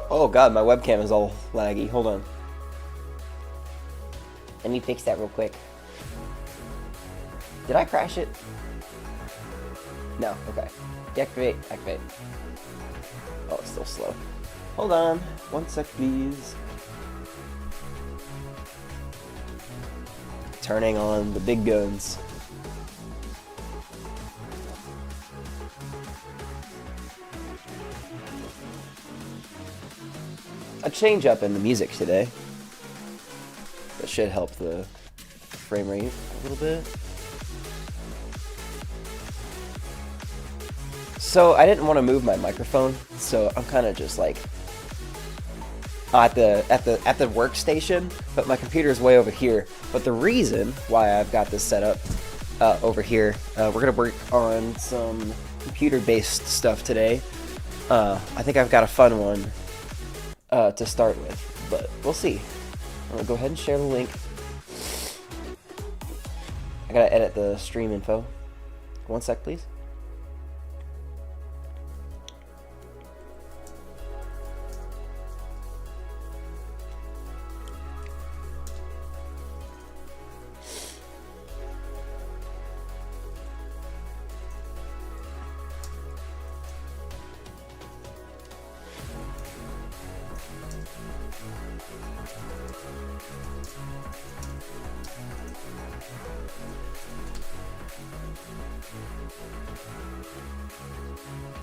Oh god, my webcam is all laggy. Hold on. Let me fix that real quick. Did I crash it? No, okay. Deactivate, activate. Oh, it's still slow. Hold on. 1 sec, please. Turning on the big guns. A change up in the music today. That should help the frame rate a little bit. So I didn't want to move my microphone, so I'm kind of just like at the workstation, but my computer is way over here. But the reason why I've got this set up over here, we're gonna work on some computer-based stuff today. I think I've got a fun one to start with, but we'll see. I'm gonna go ahead and share the link. I gotta edit the stream info. 1 sec, please.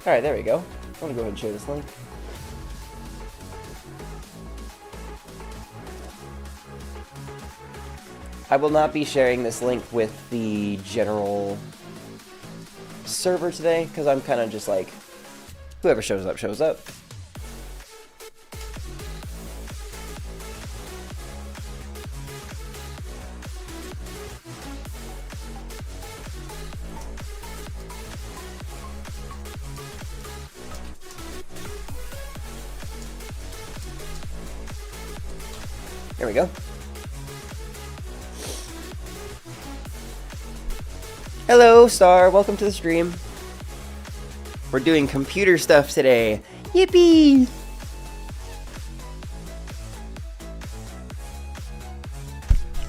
Alright, there we go. I'm gonna go ahead and share this link. I will not be sharing this link with the general server today, because I'm kind of just like, whoever shows up, shows up. There we go. Hello, Star. Welcome to the stream. We're doing computer stuff today. Yippee!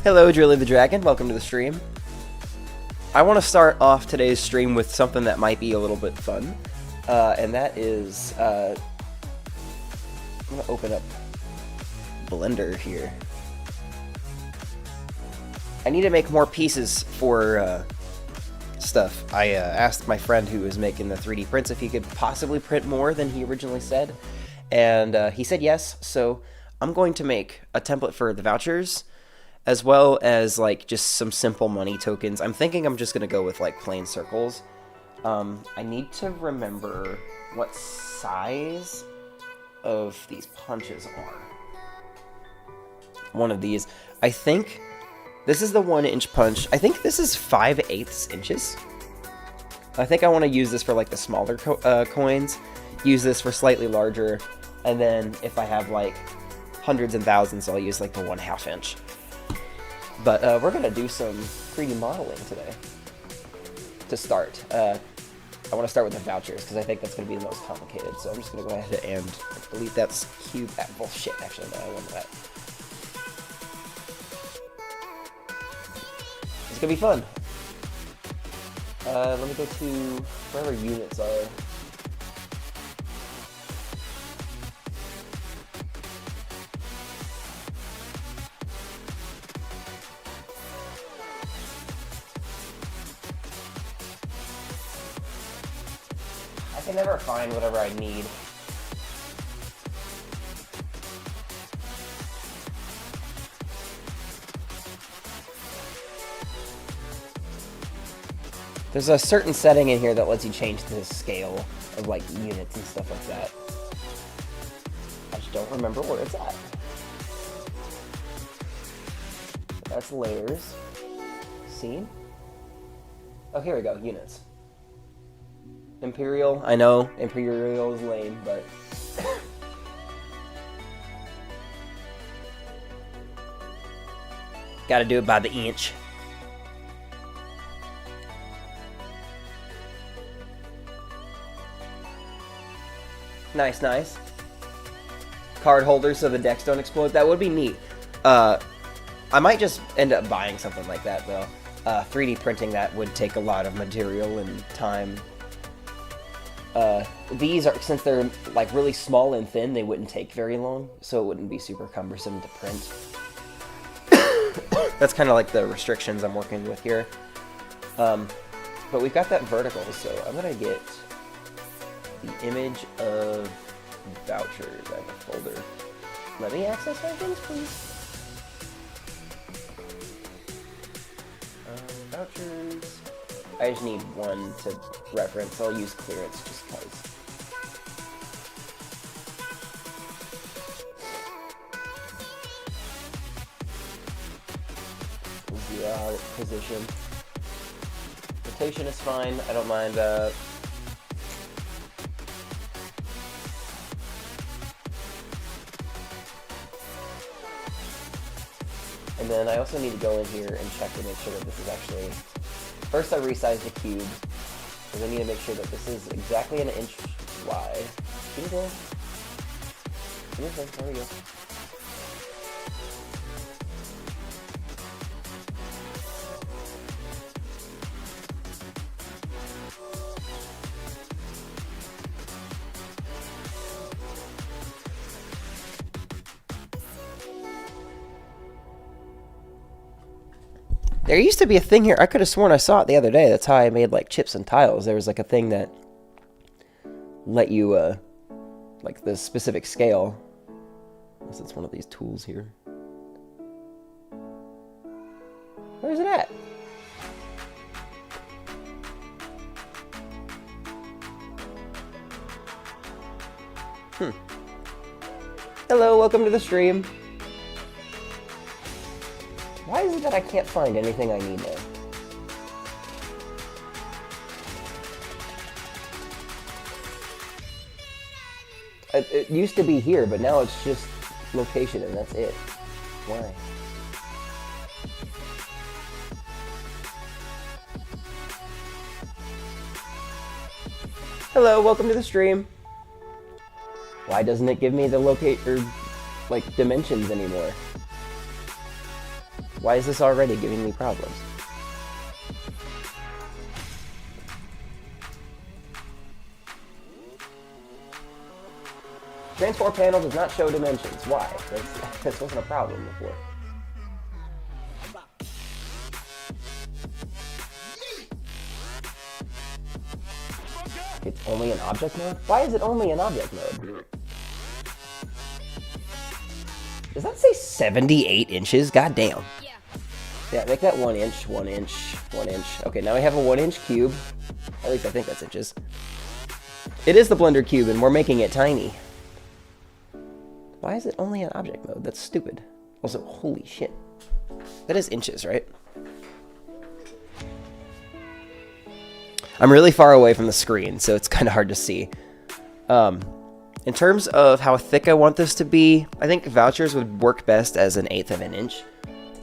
Hello, Drilly the Dragon. Welcome to the stream. I want to start off today's stream with something that might be a little bit fun. And that is, I'm going to open up Blender here. I need to make more pieces for stuff. I asked my friend who was making the 3D prints if he could possibly print more than he originally said, and he said yes, so I'm going to make a template for the vouchers, as well as like just some simple money tokens. I'm thinking I'm just going to go with like plain circles. I need to remember what size of these punches are. One of these. I think this is the 1-inch punch. I think this is 5/8 inches. I think I want to use this for like the smaller coins. Use this for slightly larger. And then if I have like hundreds and thousands, I'll use like the 1/2 inch. But we're going to do some 3D modeling today. To start. I want to start with the vouchers because I think that's going to be the most complicated. So I'm just going to go ahead and delete that cube. Well, shit, actually, no, I want that. It's gonna be fun. Let me go to wherever units are. I can never find whatever I need. There's a certain setting in here that lets you change the scale of like units and stuff like that. I just don't remember where it's at. That's layers. Scene. Oh, here we go. Units. Imperial. I know Imperial is lame, but gotta do it by the inch. Nice, nice. card holders so the decks don't explode. That would be neat. I might just end up buying something like that, though. 3D printing that would take a lot of material and time. These are, since they're like really small and thin, they wouldn't take very long, so it wouldn't be super cumbersome to print. That's kind of like the restrictions I'm working with here. But we've got that vertical, so I'm gonna get the image of vouchers. I have a folder. Let me access my things, please. Vouchers. I just need one to reference. I'll use clearance just because. Zero position. Rotation is fine. I don't mind. And then I also need to go in here and check to make sure that this is actually... First I resize the cube, because I need to make sure that this is exactly an inch wide. There we go. There used to be a thing here. I could have sworn I saw it the other day. That's how I made like chips and tiles. There was like a thing that let you like the specific scale. Unless it's one of these tools here. Where's it at? Hello, welcome to the stream. Why is it that I can't find anything I need now? It used to be here, but now it's just location and that's it. Why? Hello, welcome to the stream. Why doesn't it give me the like dimensions anymore? Why is this already giving me problems? Transform panel does not show dimensions. Why? This wasn't a problem before. It's only an object mode? Why is it only an object mode? Does that say 78 inches? God damn. Yeah, make that 1 inch, 1 inch, 1 inch. Okay, now we have a 1 inch cube. At least I think that's inches. It is the Blender cube, and we're making it tiny. Why is it only an object mode? That's stupid. Also, holy shit. That is inches, right? I'm really far away from the screen, so it's kind of hard to see. In terms of how thick I want this to be, I think vouchers would work best as 1/8 of an inch.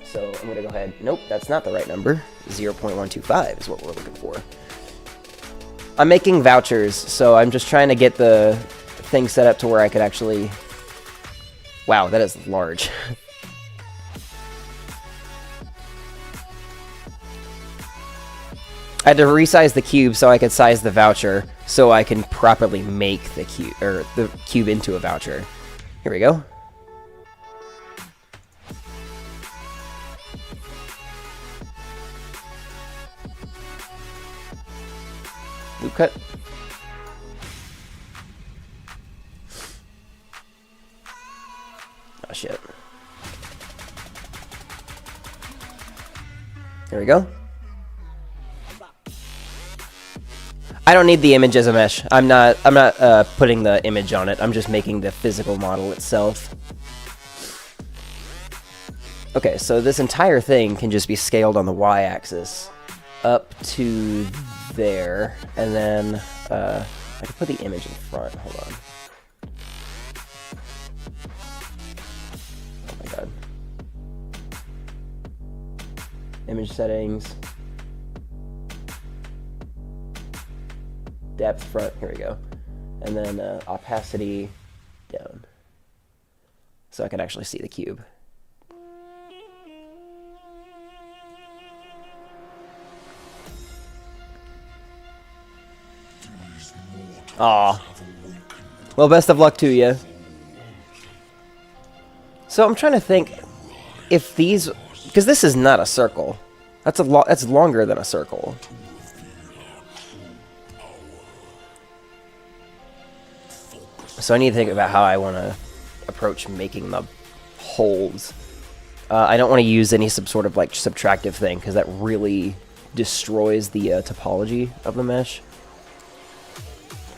So I'm going to go ahead. Nope, that's not the right number. 0.125 is what we're looking for. I'm making vouchers, so I'm just trying to get the thing set up to where I could actually... Wow, that is large. I had to resize the cube so I could size the voucher so I can properly make the cube into a voucher. Here we go. Loop cut. Oh shit. There we go. I don't need the image as a mesh. I'm not putting the image on it. I'm just making the physical model itself. Okay, so this entire thing can just be scaled on the y-axis up to there, and then I can put the image in front. Hold on. Oh my god. Image settings. Depth front. Here we go. And then opacity down. so I can actually see the cube. Aw. Well, best of luck to you. So I'm trying to think if these, because this is not a circle. That's longer than a circle. So I need to think about how I want to approach making the holes. I don't want to use any sort of like subtractive thing because that really destroys the topology of the mesh.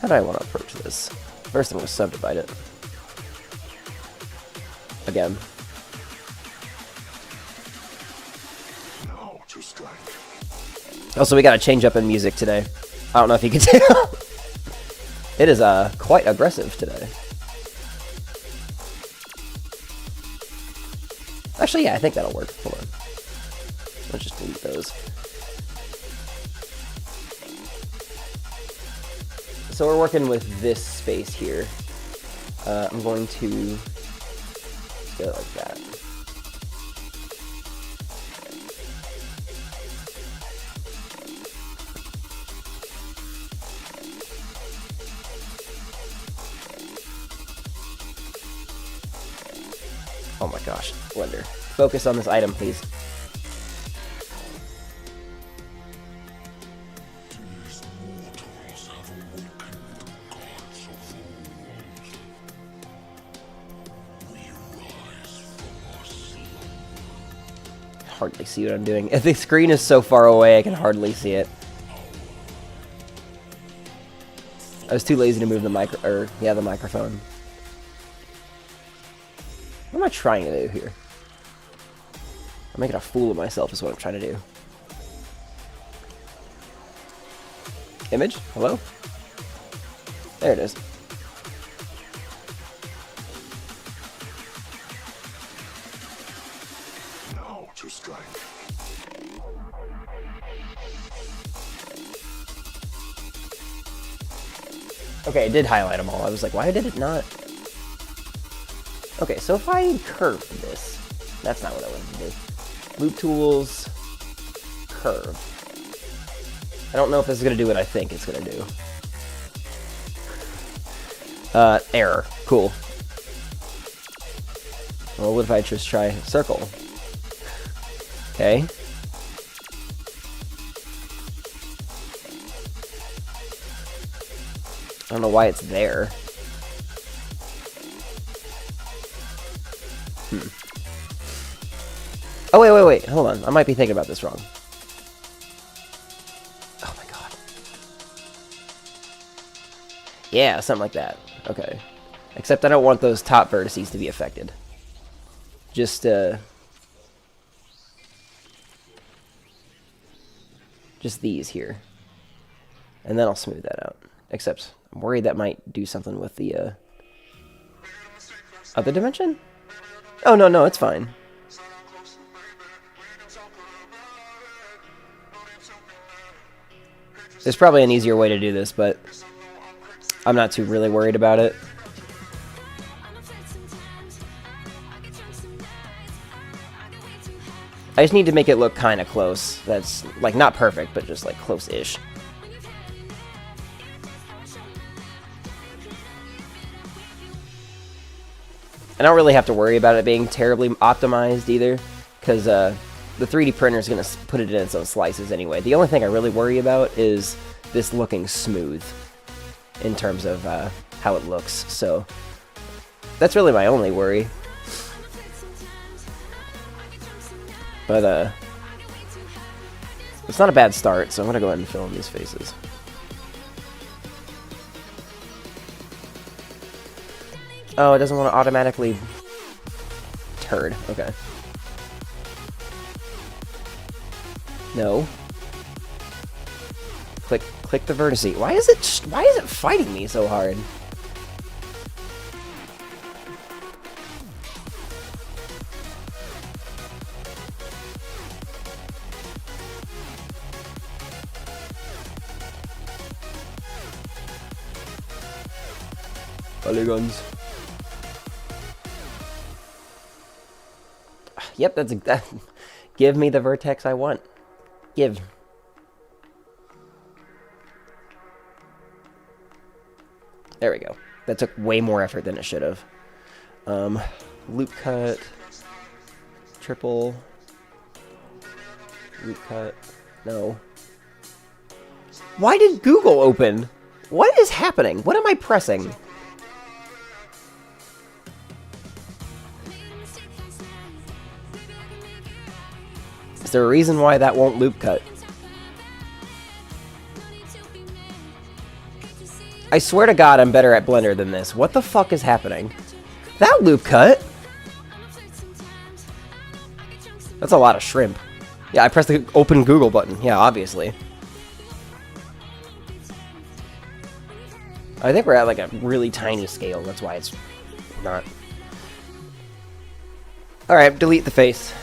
How do I want to approach this? First, I'm going to subdivide it. Again. Also, we got to change up in music today. I don't know if you can tell. It is quite aggressive today. Actually, yeah, I think that'll work. Hold on. Let's just delete those. So we're working with this space here. I'm going to go like that. Oh my gosh, Blender. Focus on this item, please. Hardly see what I'm doing. If the screen is so far away, I can hardly see it. I was too lazy to move the the microphone. What am I trying to do here? I'm making a fool of myself is what I'm trying to do. Image? Hello? There it is. Now to strike. Okay, it did highlight them all. I was like, why did it not? Okay, so if I curve this, that's not what I wanted to do. Loop tools, curve. I don't know if this is going to do what I think it's going to do. Error. Cool. Well, what if I just try circle? Okay. I don't know why it's there. Oh, wait. Hold on. I might be thinking about this wrong. Oh my god. Yeah, something like that. Okay. Except I don't want those top vertices to be affected. Just these here. And then I'll smooth that out. Except I'm worried that might do something with the other dimension? Oh, no, it's fine. There's probably an easier way to do this, but I'm not too really worried about it. I just need to make it look kind of close. That's, like, not perfect, but just, like, close-ish. I don't really have to worry about it being terribly optimized either, because the 3D printer is going to put it in its own slices anyway. The only thing I really worry about is this looking smooth in terms of how it looks. So that's really my only worry. But it's not a bad start, so I'm going to go ahead and fill in these faces. Oh, it doesn't want to automatically turd. Okay. No. Click the vertice. Why is it fighting me so hard? Polygons. Yep, that's that. Give me the vertex I want. Give. There we go. That took way more effort than it should have. Loop cut. Triple. Loop cut. No. Why did Google open? What is happening? What am I pressing? Is there a reason why that won't loop cut? I swear to God I'm better at Blender than this. What the fuck is happening? That loop cut? That's a lot of shrimp. Yeah, I pressed the open Google button. Yeah, obviously. I think we're at like a really tiny scale. That's why it's not. Alright, delete the face.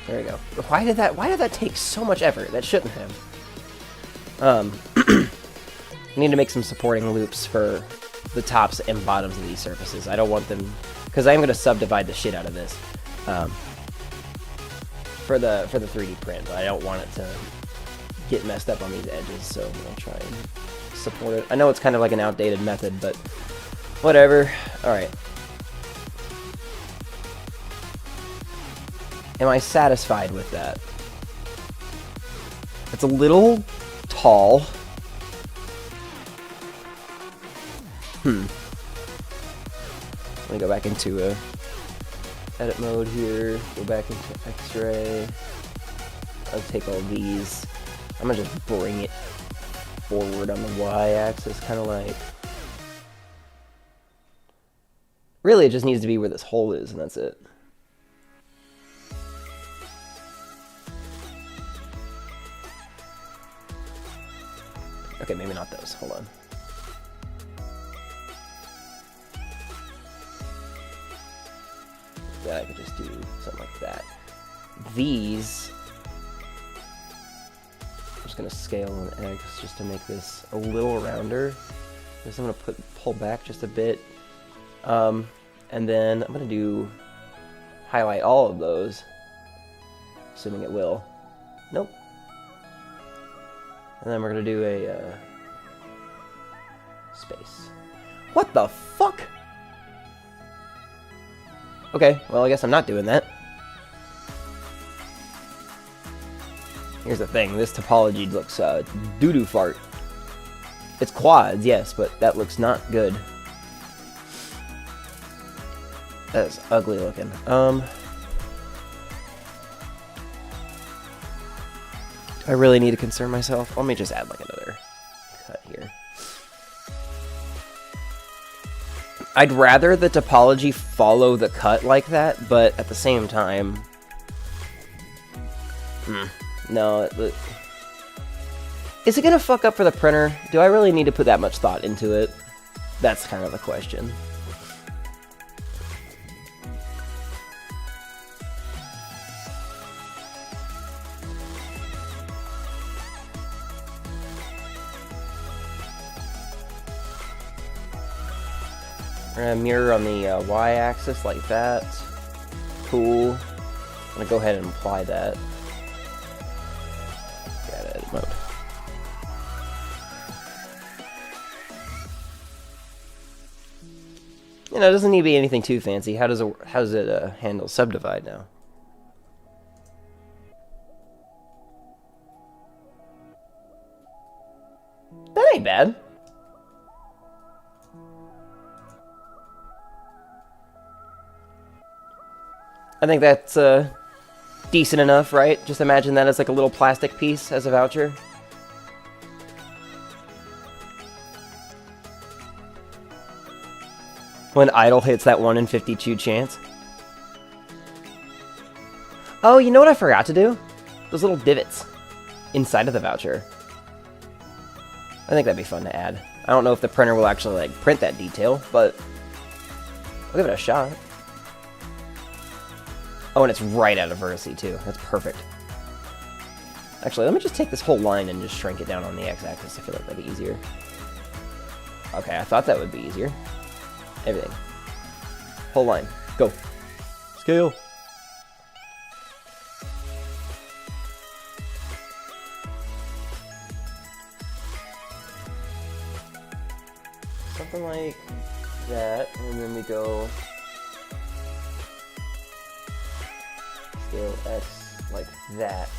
There we go. Why did that take so much effort? That shouldn't have. I need to make some supporting loops for the tops and bottoms of these surfaces. I don't want them, because I'm going to subdivide the shit out of this for the 3D print, but I don't want it to get messed up on these edges, so I'm going to try and support it. I know it's kind of like an outdated method, but whatever. Alright. Am I satisfied with that? It's a little tall. Let me go back into edit mode here. Go back into X-ray. I'll take all these. I'm gonna just bring it forward on the Y-axis, kind of like. Really, it just needs to be where this hole is, and that's it. Okay, maybe not those. Hold on. Yeah, I could just do something like that. These, I'm just gonna scale an X just to make this a little rounder. Just I'm gonna pull back just a bit, and then I'm gonna highlight all of those, assuming it will. Nope. And then we're gonna do a space. What the fuck? Okay, well I guess I'm not doing that. Here's the thing, this topology looks doo-doo fart. It's quads, yes, but that looks not good. That is ugly looking. I really need to concern myself. Let me just add like another cut here. I'd rather the topology follow the cut like that, but at the same time, no. Is it gonna fuck up for the printer? Do I really need to put that much thought into it? That's kind of the question. Mirror on the Y-axis like that. Cool. I'm gonna go ahead and apply that. Got edit mode. You know, it doesn't need to be anything too fancy. How does it handle subdivide now? That ain't bad. I think that's decent enough, right? Just imagine that as like a little plastic piece as a voucher. When idle hits that 1 in 52 chance. Oh, you know what I forgot to do? Those little divots inside of the voucher. I think that'd be fun to add. I don't know if the printer will actually like print that detail, but I'll give it a shot. Oh, and it's right out of vertice too. That's perfect. Actually, let me just take this whole line and just shrink it down on the x-axis. I feel like that'd be easier. Okay, I thought that would be easier. Everything. Whole line. Go. Scale. Something like that, and then we go scale X like that,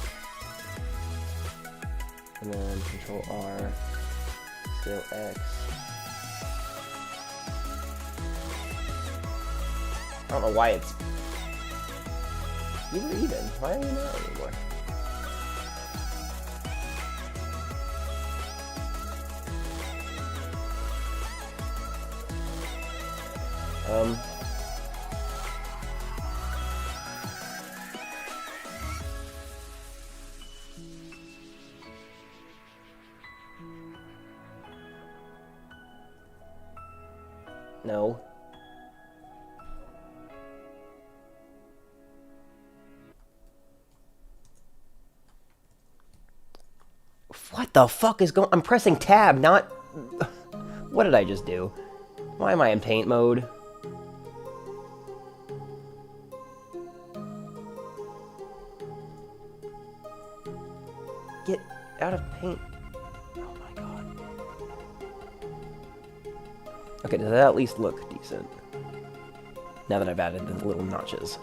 and then Control R, scale X. I don't know why it's. You were even. Why are you not anymore? No. What the fuck is going? I'm pressing tab, not. What did I just do? Why am I in paint mode? Get out of paint. Oh my god. Okay, does that at least look decent? Now that I've added the little notches.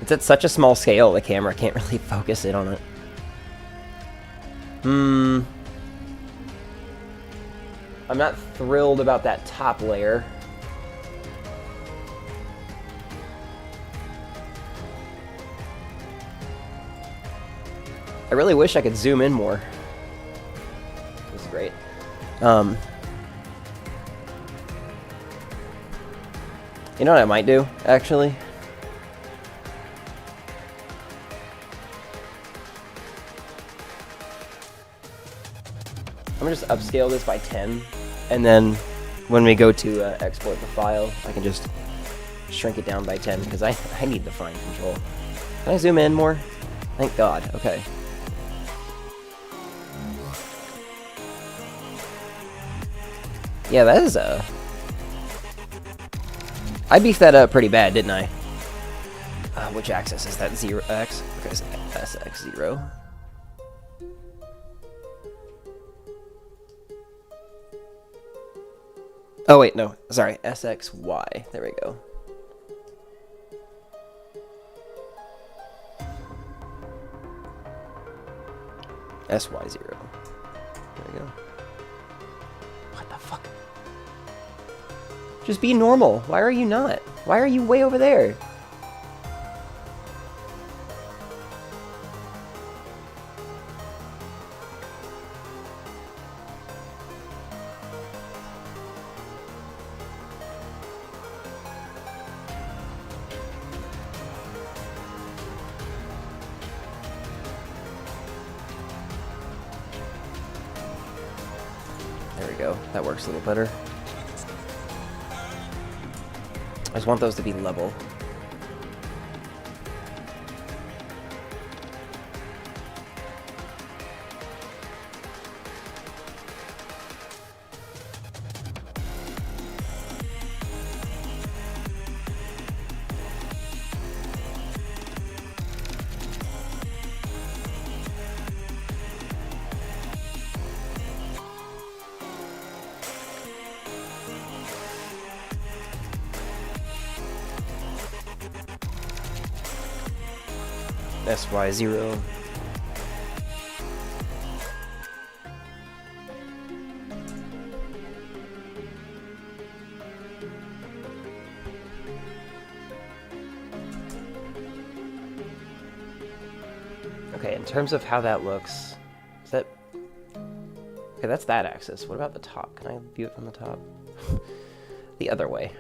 It's at such a small scale, the camera can't really focus in on it. I'm not thrilled about that top layer. I really wish I could zoom in more. This is great. You know what I might do, actually? I'm gonna just upscale this by 10, and then when we go to export the file, I can just shrink it down by 10, because I need the fine control. Can I zoom in more? Thank God, okay. Yeah, that is a... I beefed that up pretty bad, didn't I? Which axis is that? 0x? Okay, so SX0. Oh wait, no, sorry, SXY. There we go. SY0. There we go. What the fuck? Just be normal. Why are you not? Why are you way over there? There we go. That works a little better. I just want those to be level. SY0. Okay, in terms of how that looks, is that... Okay, that's that axis. What about the top? Can I view it from the top? The other way.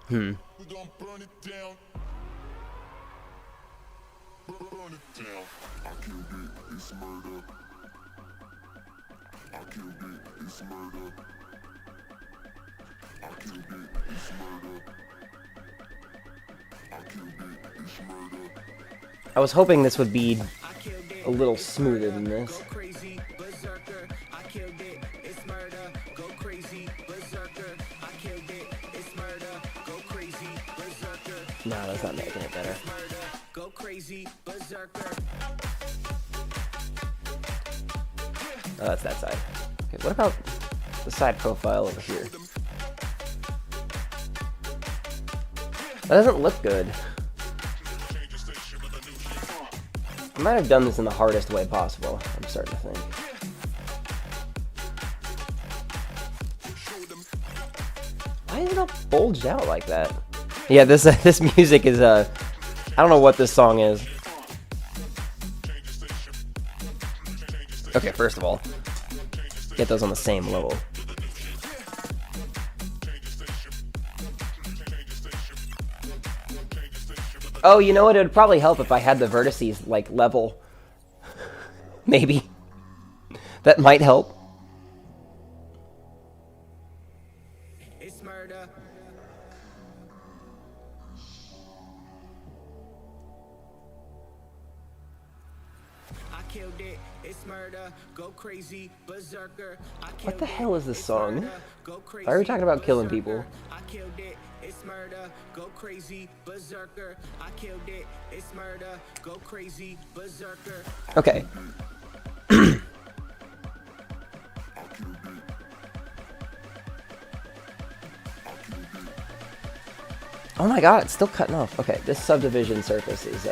Hmm. I was hoping this would be a little smoother than this. No, that's not making it better. Oh, that's that side. Okay, what about the side profile over here? That doesn't look good. I might have done this in the hardest way possible, I'm starting to think. Why is it all bulged out like that? Yeah, this this music is, I don't know what this song is. Okay, first of all, get those on the same level. Oh, you know what? It would probably help if I had the vertices, like, level. Maybe. That might help. It's murder. I killed it. It's murder. Go crazy. Berserker. What the hell is this song? Why are we talking about killing people? I killed it. It's murder, go crazy, berserker. I killed it, it's murder, go crazy, berserker. Okay. Oh my god, it's still cutting off. Okay, this subdivision surface is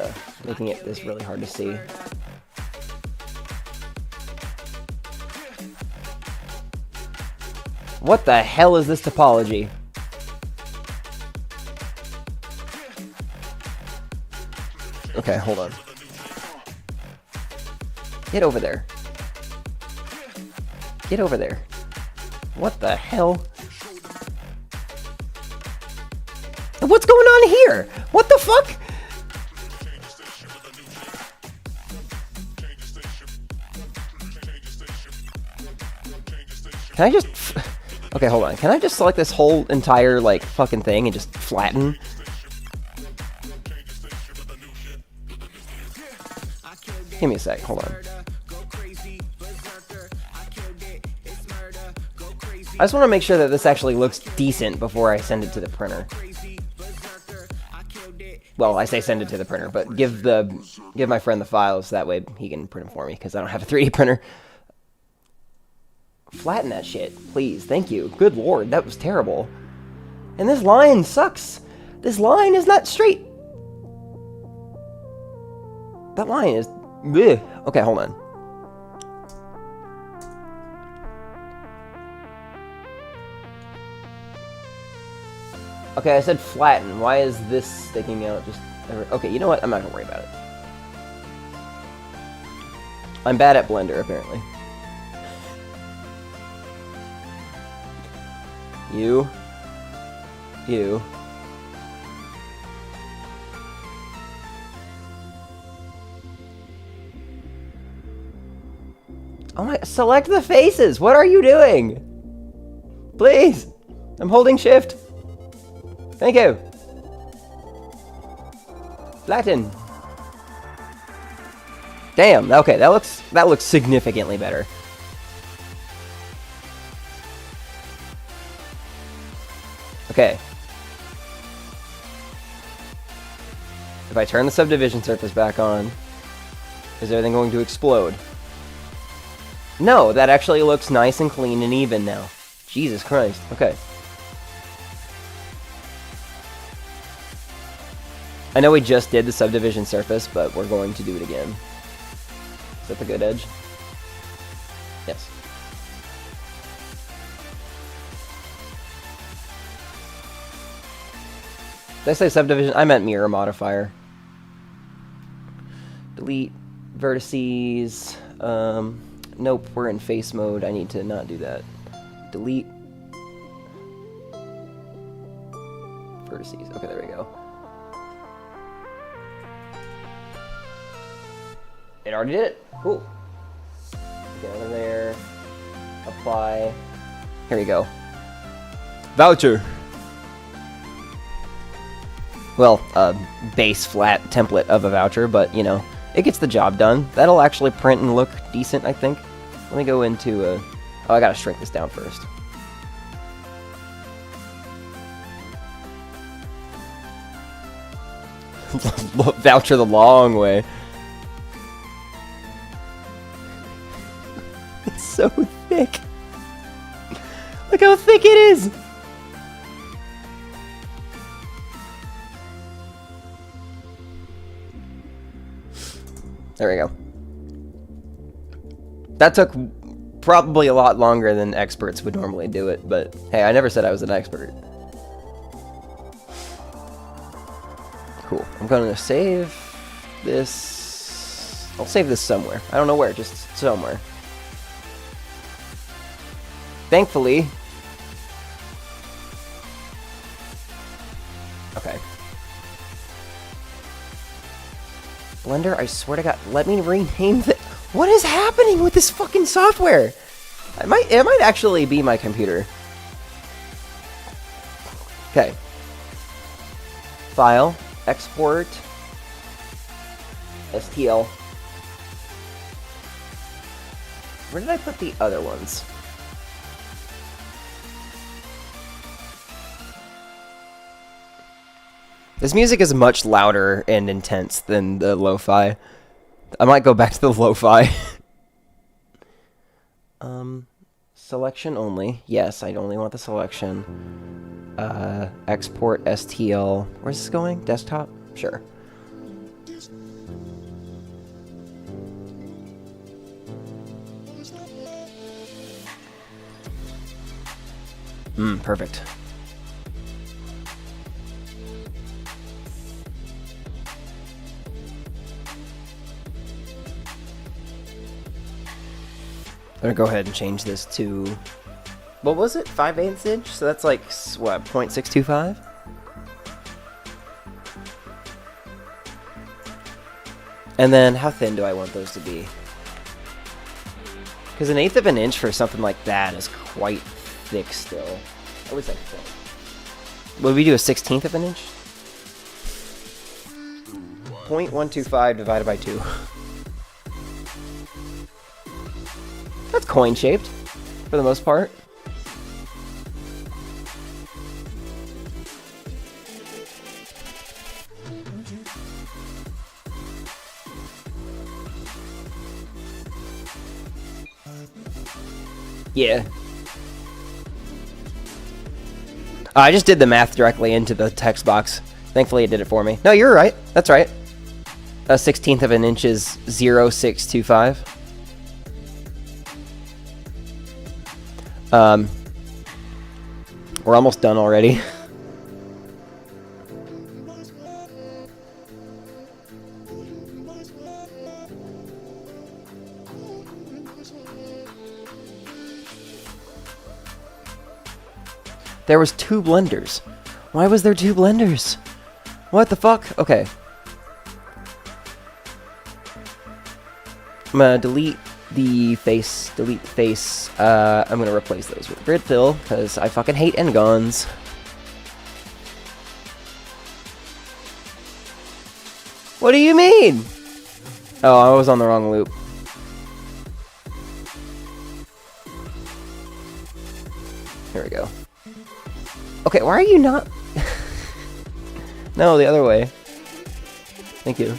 making this really hard to see. What the hell is this topology? Okay, hold on. Get over there. Get over there. What the hell? What's going on here? What the fuck? Can I just... Okay, hold on. Can I just select this whole entire, like, fucking thing and just flatten? Give me a sec, hold on. I just want to make sure that this actually looks decent before I send it to the printer. Well, I say send it to the printer, but give my friend the files, that way he can print them for me, because I don't have a 3D printer. Flatten that shit, please, thank you. Good lord, that was terrible. And this line sucks. This line is not straight. That line is... Ugh. Okay, hold on. Okay, I said flatten. Why is this sticking out just... Okay, you know what? I'm not gonna worry about it. I'm bad at Blender, apparently. You. Oh my, select the faces! What are you doing? Please! I'm holding shift. Thank you. Flatten. Damn, okay, that looks significantly better. Okay. If I turn the subdivision surface back on, is everything going to explode? No, that actually looks nice and clean and even now. Jesus Christ. Okay. I know we just did the subdivision surface, but we're going to do it again. Is that the good edge? Yes. Did I say subdivision? I meant mirror modifier. Delete vertices. Nope, we're in face mode. I need to not do that. Delete. Vertices. Okay, there we go. It already did it. Cool. Get over there. Apply. Here we go. Voucher. Well, base flat template of a voucher, but you know, it gets the job done. That'll actually print and look decent, I think. Let me go into oh, I gotta shrink this down first. Voucher the long way. It's so thick. Look how thick it is. There we go. That took probably a lot longer than experts would normally do it, but hey, I never said I was an expert. Cool. I'm gonna save this. I'll save this somewhere. I don't know where, just somewhere. Thankfully. Okay. Blender, I swear to God, let me rename the. What is happening with this fucking software? It might actually be my computer. Okay. File, export, STL. Where did I put the other ones? This music is much louder and intense than the lo-fi. I might go back to the lo-fi. Selection only. Yes, I only want the selection. Export STL. Where's this going? Desktop? Sure. Perfect. I'm gonna go ahead and change this to, what was it? 5/8 inch? So that's like, what, 0.625? And then, how thin do I want those to be? Because 1/8 of an inch for something like that is quite thick still. I would say thick. Would we do a 1/16 of an inch? 0.125 divided by 2. That's coin-shaped, for the most part. Yeah. I just did the math directly into the text box. Thankfully, it did it for me. No, you're right. That's right. A 1/16 of an inch is 0.625. We're almost done already. There was 2 blenders. Why was there 2 blenders? What the fuck? Okay. I'm gonna delete the face, I'm gonna replace those with grid fill, because I fucking hate n-gons. What do you mean? Oh, I was on the wrong loop. Here we go. Okay, why are you not? No, the other way. Thank you.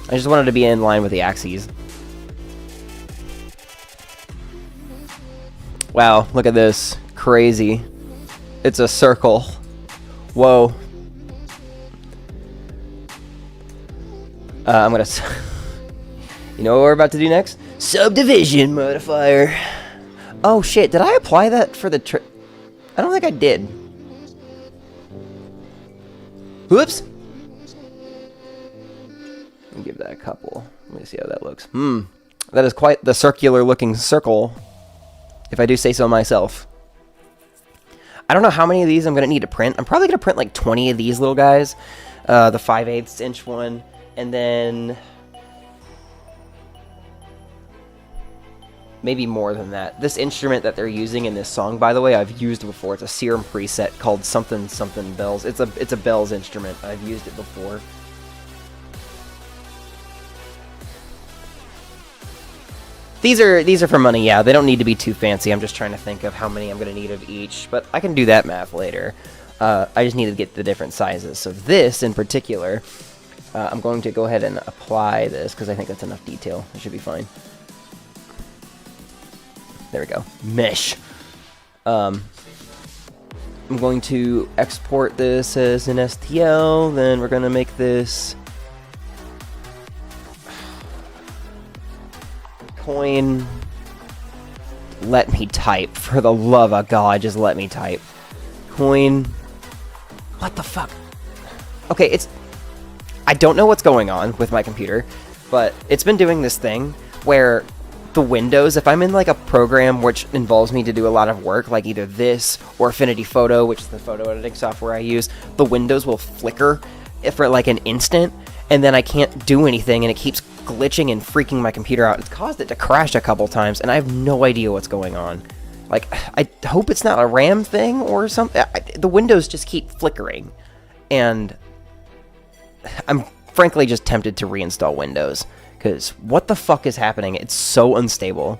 I just wanted to be in line with the axes. Wow, look at this. Crazy. It's a circle. Whoa. I'm gonna... You know what we're about to do next? Subdivision modifier. Oh shit, did I apply that for the I don't think I did. Whoops! Let me give that a couple. Let me see how that looks. That is quite the circular looking circle, if I do say so myself. I don't know how many of these I'm going to need to print. I'm probably going to print like 20 of these little guys. The 5/8 inch one. And then maybe more than that. This instrument that they're using in this song, by the way, I've used before. It's a Serum preset called something something bells. It's a bells instrument. I've used it before. These are for money, yeah. They don't need to be too fancy. I'm just trying to think of how many I'm going to need of each, but I can do that math later. I just need to get the different sizes. So this, in particular, I'm going to go ahead and apply this, because I think that's enough detail. It should be fine. There we go. Mesh. I'm going to export this as an STL, then we're going to make this coin. Let me type. For the love of God, just let me type. Coin. What the fuck? Okay, I don't know what's going on with my computer, but it's been doing this thing where the windows, if I'm in like a program which involves me to do a lot of work, like either this or Affinity Photo, which is the photo editing software I use, the windows will flicker for like an instant, and then I can't do anything, and it keeps glitching and freaking my computer out. It's caused it to crash a couple times, and I have no idea what's going on. Like, I hope it's not a RAM thing or something. The windows just keep flickering, and I'm frankly just tempted to reinstall Windows, because what the fuck is happening? It's so unstable.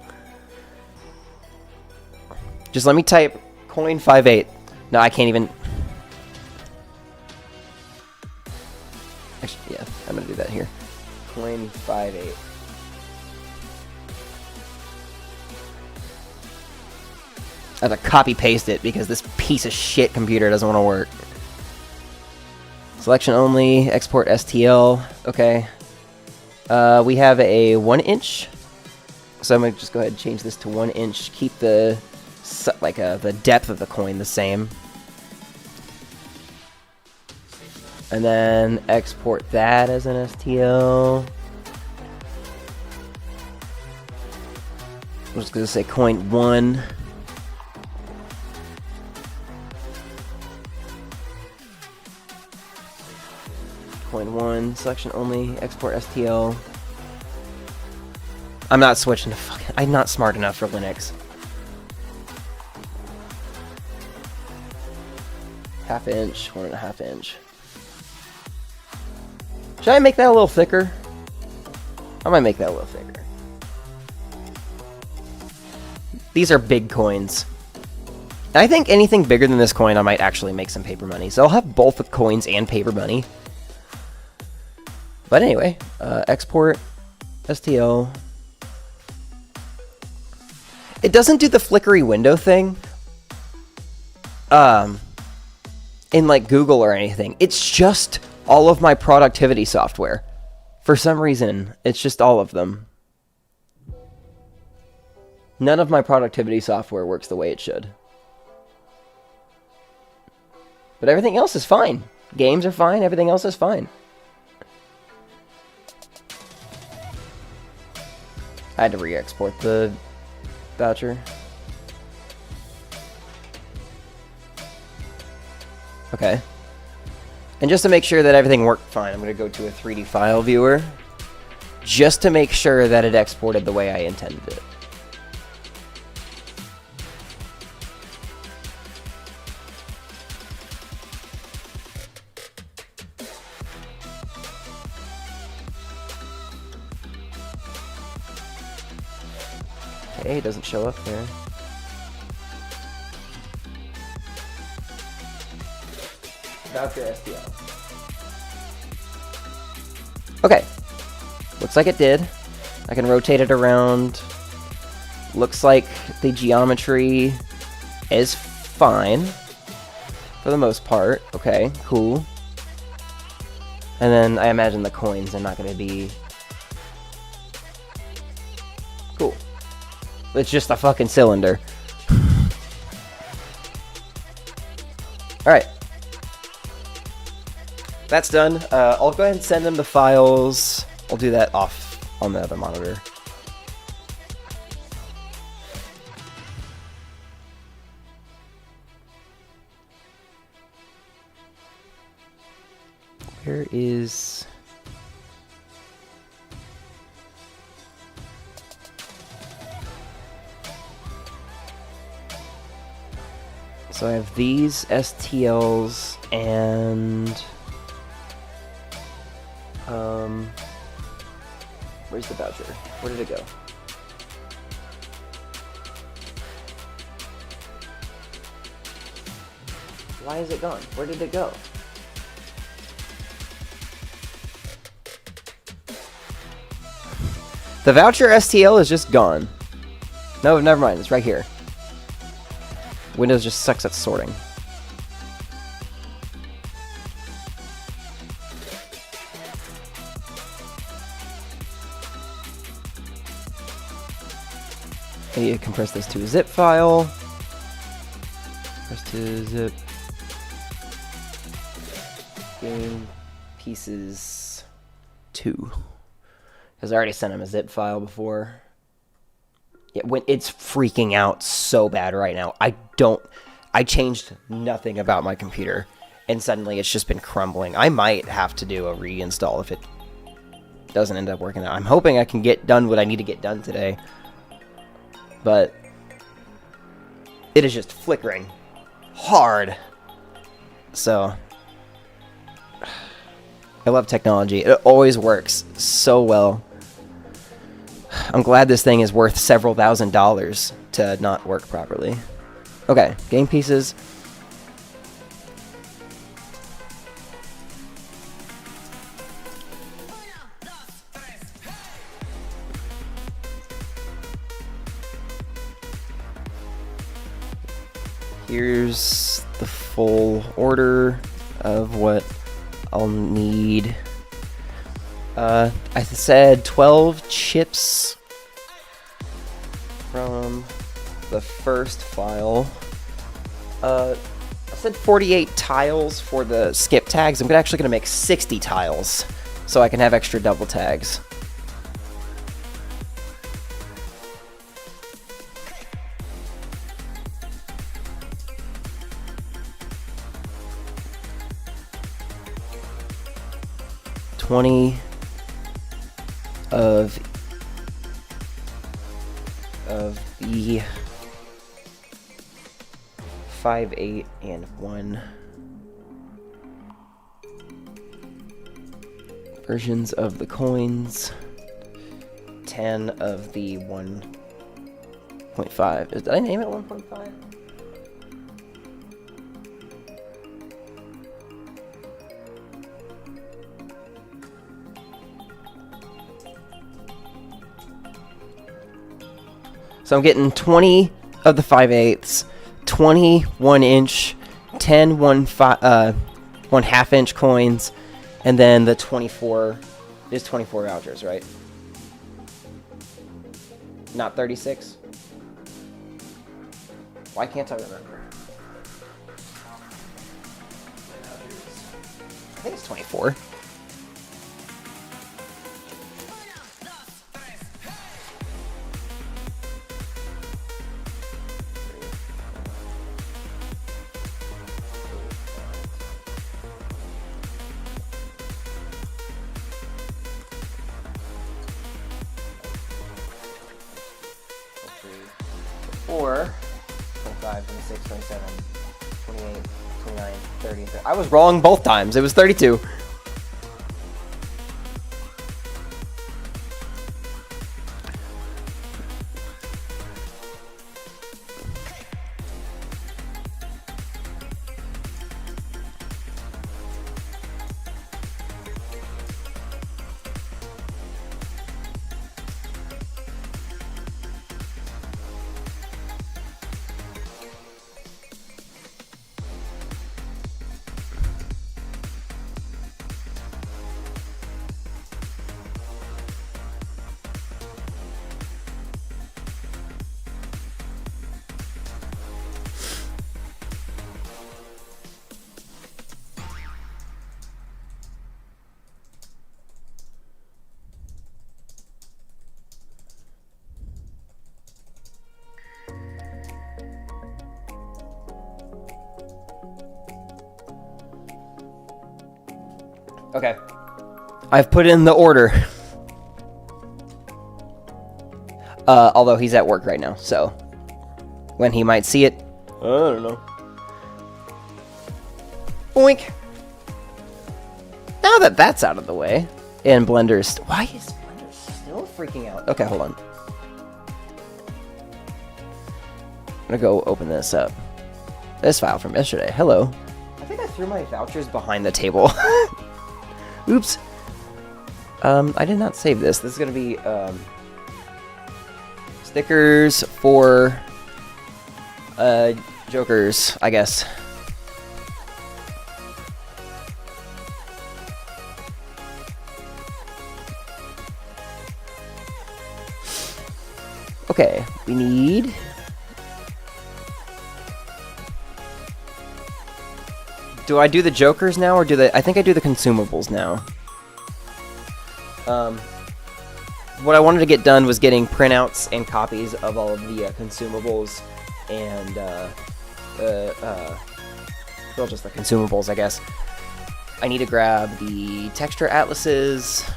Just let me type coin 5/8. No, I can't even. Actually, yeah, I'm gonna do that here. Coin 5/8. I have to copy paste it because this piece of shit computer doesn't want to work. Selection only, export STL. Okay. We have a 1 inch. So I'm gonna just go ahead and change this to 1 inch. Keep the the depth of the coin the same. And then export that as an STL. I'm just gonna say coin 1. Coin 1, selection only, export STL. I'm not switching to fucking. I'm not smart enough for Linux. Half inch, 1.5 inch. Should I make that a little thicker? I might make that a little thicker. These are big coins. And I think anything bigger than this coin, I might actually make some paper money. So I'll have both the coins and paper money. But anyway, export STL. It doesn't do the flickery window thing in like Google or anything. It's just all of my productivity software. For some reason, it's just all of them. None of my productivity software works the way it should. But everything else is fine. Games are fine, everything else is fine. I had to re-export the voucher. Okay. And just to make sure that everything worked fine, I'm going to go to a 3D file viewer. Just to make sure that it exported the way I intended it. Okay, it doesn't show up there. Voucher STL. Okay. Looks like it did. I can rotate it around. Looks like the geometry is fine. For the most part. Okay, cool. And then I imagine the coins are not going to be... Cool. It's just a fucking cylinder. Alright. That's done. I'll go ahead and send them the files. I'll do that off on the other monitor. Where is... So I have these STLs and where's the voucher? Where did it go? Why is it gone? Where did it go? The voucher STL is just gone. No, never mind. It's right here. Windows just sucks at sorting. I need to compress this to a zip file. Compress to zip. Game pieces 2. Because I already sent him a zip file before. Yeah, when it's freaking out so bad right now. I changed nothing about my computer, and suddenly it's just been crumbling. I might have to do a reinstall if it doesn't end up working out. I'm hoping I can get done what I need to get done today, but it is just flickering hard. So I love technology. It always works so well. I'm glad this thing is worth several $1,000s to not work properly. Okay, game pieces. Here's the full order of what I'll need. I said 12 chips from the first file. I said 48 tiles for the skip tags. I'm actually going to make 60 tiles so I can have extra double tags. $20 of the 5, 8, and 1 versions of the coins. 10 of the 1.5. Did I name it 1.5? So I'm getting 20 of the 5/8, 20 1-inch, 10 1/2 inch coins, and then the 24. There's 24 vouchers, right? Not 36. Why can't I remember? I think it's 24. Or 25, 26, 27, 28, 29, 30, 30. I was wrong both times. It was 32. Okay. I've put in the order. Although he's at work right now, so when he might see it, I don't know. Boink. Now that that's out of the way, and Blender's... Why is Blender still freaking out? Okay, hold on. I'm gonna go open this up. This file from yesterday. Hello. I think I threw my vouchers behind the table. Oops. I did not save this. This is gonna be, stickers for, Jokers, I guess. Okay, we need... Do I do the Jokers now, or do the... I think I do the consumables now. What I wanted to get done was getting printouts and copies of all of the consumables and, well, just the consumables, I guess. I need to grab the texture atlases.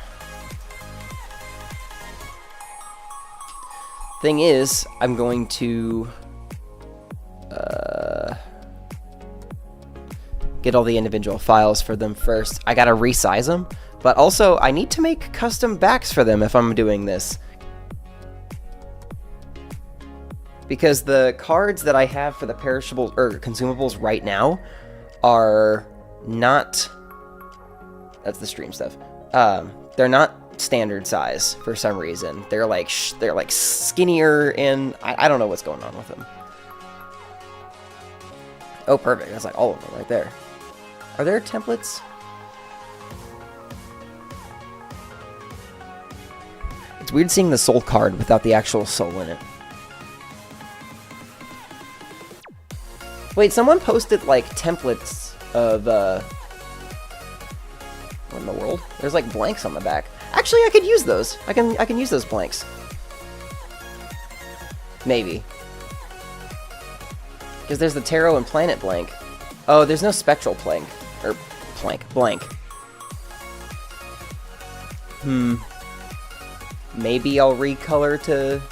Thing is, I'm going to get all the individual files for them first. I gotta resize them, but also I need to make custom backs for them if I'm doing this. Because the cards that I have for the perishables or consumables right now are not... That's the stream stuff. They're not standard size for some reason. They're like skinnier, and I don't know what's going on with them. Oh, perfect. That's like all of them right there. Are there templates? It's weird seeing the soul card without the actual soul in it. Wait, someone posted like templates of what in the world? There's like blanks on the back. Actually, I could use those. I can use those blanks. Maybe. Because there's the tarot and planet blank. Oh, there's no spectral blank. Or blank. Maybe I'll recolor to...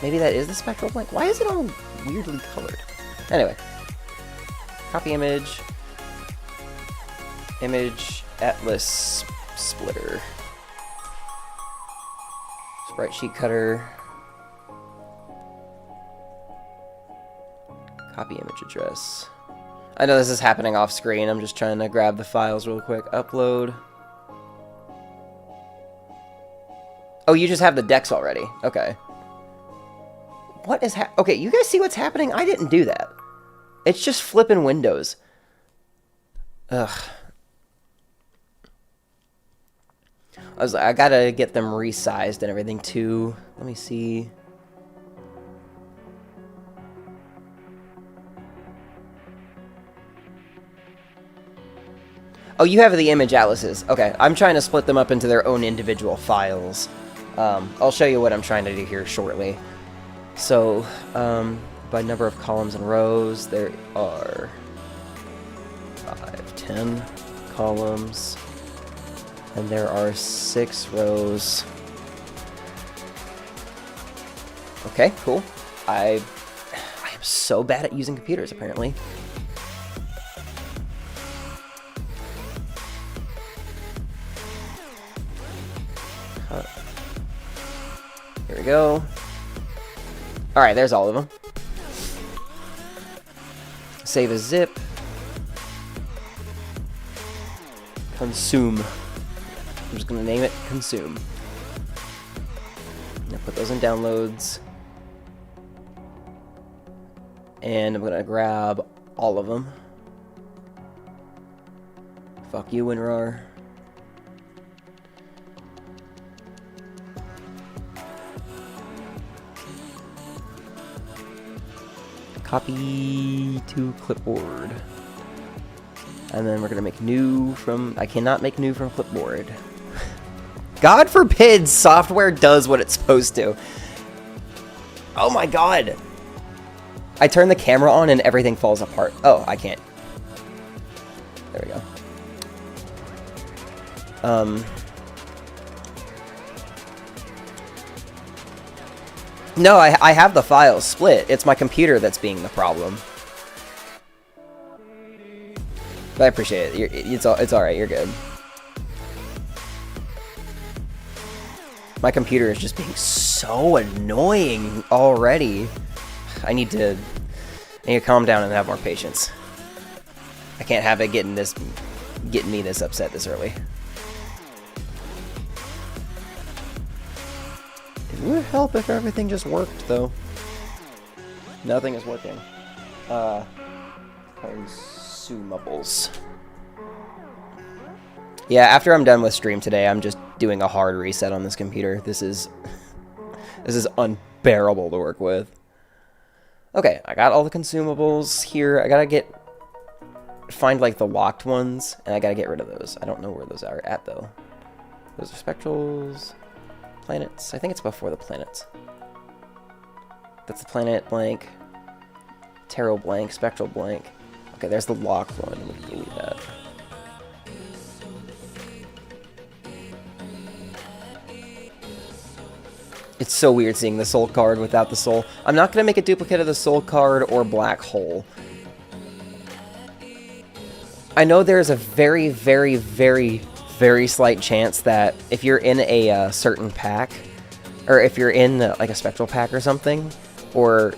Maybe that is the spectral blank? Why is it all weirdly colored? Anyway. Copy image. Image atlas splitter. Sprite sheet cutter. Copy image address. I know this is happening off screen. I'm just trying to grab the files real quick. Upload. Oh, you just have the decks already. Okay. What is okay, you guys see what's happening? I didn't do that. It's just flipping windows. Ugh. I gotta get them resized and everything too. Let me see. Oh, you have the image atlases. Okay, I'm trying to split them up into their own individual files. I'll show you what I'm trying to do here shortly. So, by number of columns and rows, there are 5, 10 columns, and there are 6 rows. Okay, cool. I am so bad at using computers, apparently. Here we go. Alright, there's all of them. Save as zip. Consume. I'm just going to name it Consume. I'm going to put those in downloads. And I'm going to grab all of them. Fuck you, WinRAR. Copy to clipboard. And then we're gonna make new from... I cannot make new from clipboard. God forbid software does what it's supposed to. Oh my god. I turn the camera on and everything falls apart. Oh, I can't. There we go. No, I have the files split. It's my computer that's being the problem. But I appreciate it. It's all right. You're good. My computer is just being so annoying already. I need to calm down and have more patience. I can't have it getting me this upset this early. It would help if everything just worked, though. Nothing is working. Consumables. Yeah, after I'm done with stream today, I'm just doing a hard reset on this computer. This is unbearable to work with. Okay, I got all the consumables here. I gotta find like the locked ones, and I gotta get rid of those. I don't know where those are at though. Those are spectrals, planets. I think it's before the planets. That's the planet blank, tarot blank, spectral blank. Okay, there's the locked one. We can delete that. It's so weird seeing the soul card without the soul. I'm not going to make a duplicate of the soul card or black hole. I know there's a very, very, very, very slight chance that if you're in a certain pack, or if you're in like a spectral pack or something, or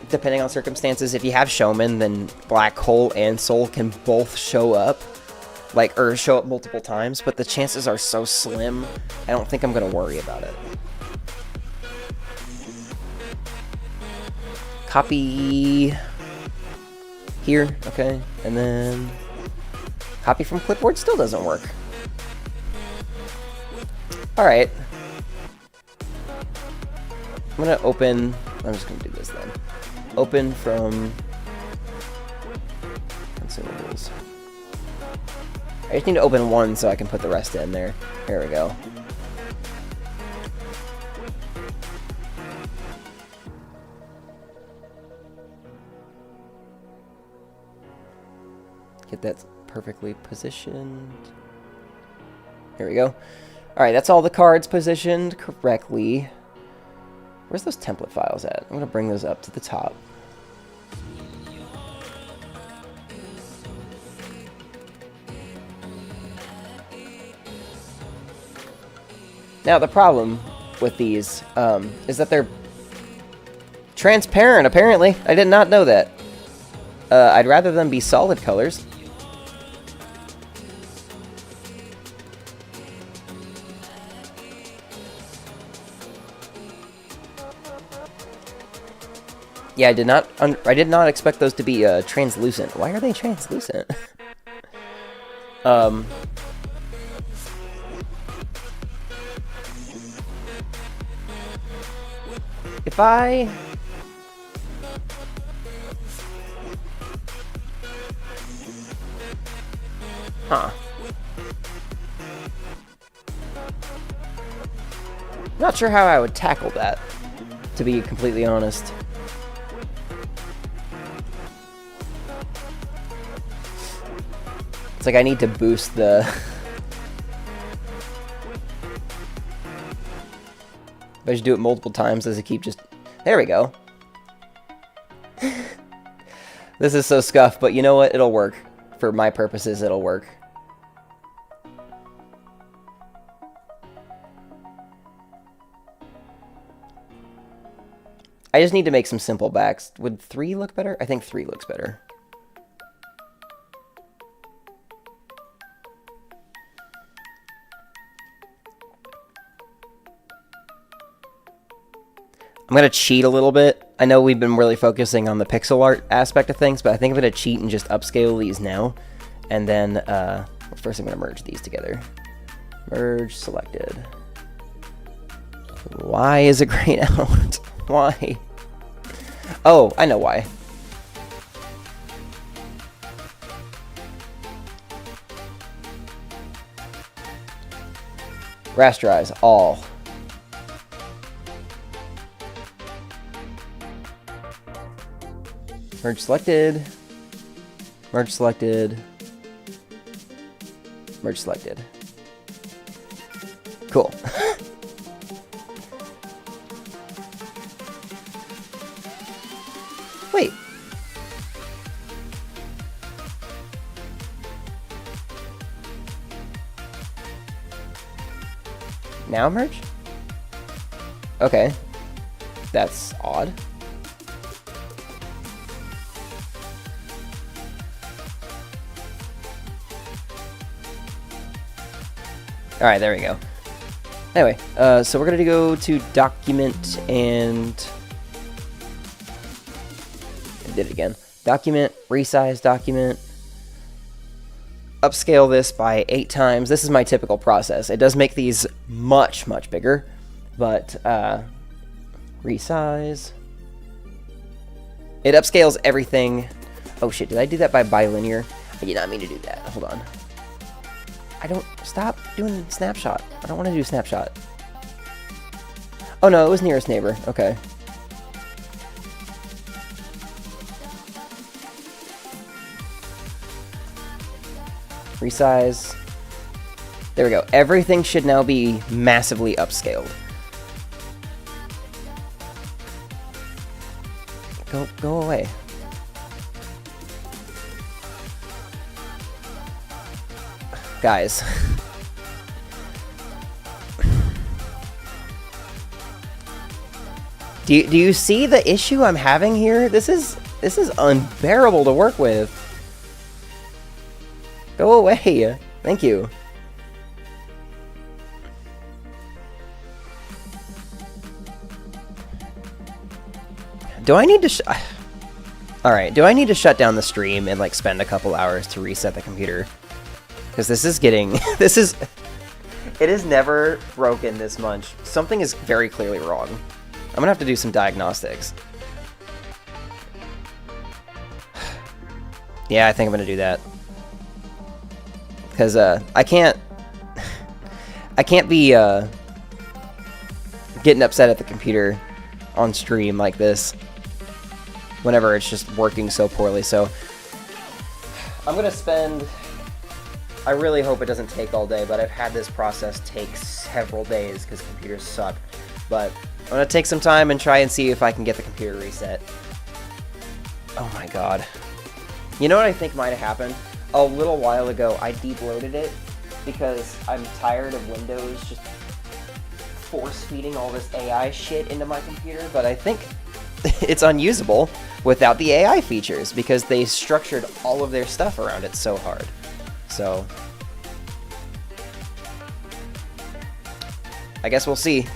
depending on circumstances, if you have showman, then black hole and soul can both show up, like, or show up multiple times, but the chances are so slim, I don't think I'm going to worry about it. Copy here, okay, and then copy from clipboard still doesn't work. Alright. I'm gonna open, I'm just gonna do this then. Open from consumables. I just need to open one so I can put the rest in there. There we go. Get that perfectly positioned. Here we go. Alright, that's all the cards positioned correctly. Where's those template files at? I'm going to bring those up to the top. Now, the problem with these is that they're transparent, apparently. I did not know that. I'd rather them be solid colors. Yeah, I did not expect those to be translucent. Why are they translucent? If I Not sure how I would tackle that, to be completely honest. It's like I need to boost the... If I just do it multiple times, does it keep just... There we go. This is so scuffed, but you know what? It'll work. For my purposes, it'll work. I just need to make some simple backs. Would 3 look better? I think 3 looks better. I'm going to cheat a little bit. I know we've been really focusing on the pixel art aspect of things, but I think I'm going to cheat and just upscale these now. And then, first I'm going to merge these together. Merge selected. Why is it grayed out? Why? Oh, I know why. Rasterize all. Merge selected. Merge selected. Merge selected. Cool. Wait. Now merge? Okay. That's odd. Alright, there we go. Anyway, so we're going to go to document and... I did it again. Document, resize document. Upscale this by 8 times. This is my typical process. It does make these much, much bigger, but resize. It upscales everything. Oh shit, did I do that by bilinear? I did not mean to do that. Hold on. I don't... Stop doing snapshot. I don't want to do snapshot. Oh no, it was nearest neighbor. Okay. Resize. There we go. Everything should now be massively upscaled. Go away. Guys. Do you see the issue I'm having here? This is unbearable to work with. Go away. Thank you. Do I need to Alright, do I need to shut down the stream and like spend a couple hours to reset the computer? Because this is getting... It is never broken this much. Something is very clearly wrong. I'm gonna have to do some diagnostics. Yeah, I think I'm gonna do that. Because I can't be getting upset at the computer on stream like this whenever it's just working so poorly. So I'm gonna spend... I really hope it doesn't take all day, but I've had this process take several days because computers suck. But I'm gonna take some time and try and see if I can get the computer reset. Oh my god. You know what I think might have happened? A little while ago, I de-bloated it because I'm tired of Windows just force-feeding all this AI shit into my computer, but I think it's unusable without the AI features because they structured all of their stuff around it so hard. So, I guess we'll see.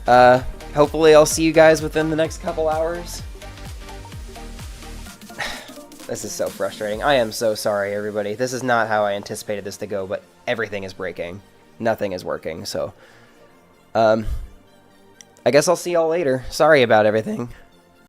Hopefully I'll see you guys within the next couple hours. This is so frustrating. I am so sorry, everybody. This is not how I anticipated this to go, but everything is breaking. Nothing is working, so... I guess I'll see y'all later. Sorry about everything.